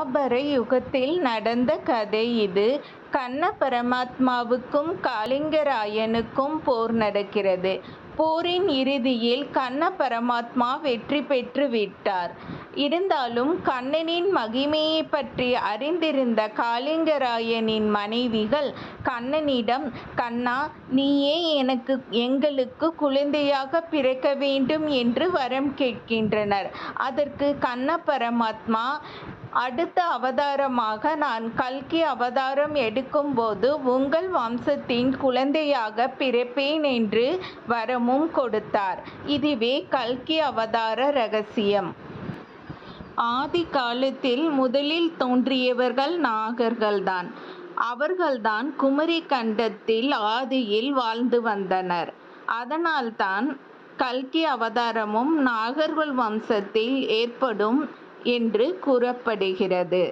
துவாபர யுகத்தில் நடந்த கதை இது. கண்ண பரமாத்மாவுக்கும் காளிங்கராயனுக்கும் போர் நடக்கிறது. போரின் இறுதியில் கண்ண பரமாத்மா வெற்றி பெற்று விட்டார். இருந்தாலும் கண்ணனின் மகிமையை பற்றி அறிந்திருந்த காளிங்கராயனின் மனைவிகள் கண்ணனிடம், கண்ணா, நீயே எங்களுக்கு குழந்தையாக பிறக்க வேண்டும் என்று வரம் கேட்கின்றனர். அதற்கு கண்ண பரமாத்மா, அடுத்த அவதாரமாக நான் கல்கி அவதாரம் எடுக்கும்போது உங்கள் வம்சத்தின் குழந்தையாக பிறப்பேன் என்று வரமும் கொடுத்தார். இதுவே கல்கி அவதார ரகசியம். ஆதி காலத்தில் முதலில் தோன்றியவர்கள் நாகர்கள்தான். அவர்கள்தான் குமரி கண்டத்தில் ஆதியில் வாழ்ந்து வந்தனர். அதனால்தான் கல்கி அவதாரமும் நாகர்கள் வம்சத்தில் ஏற்படும் என்று கூறப்படுகிறது.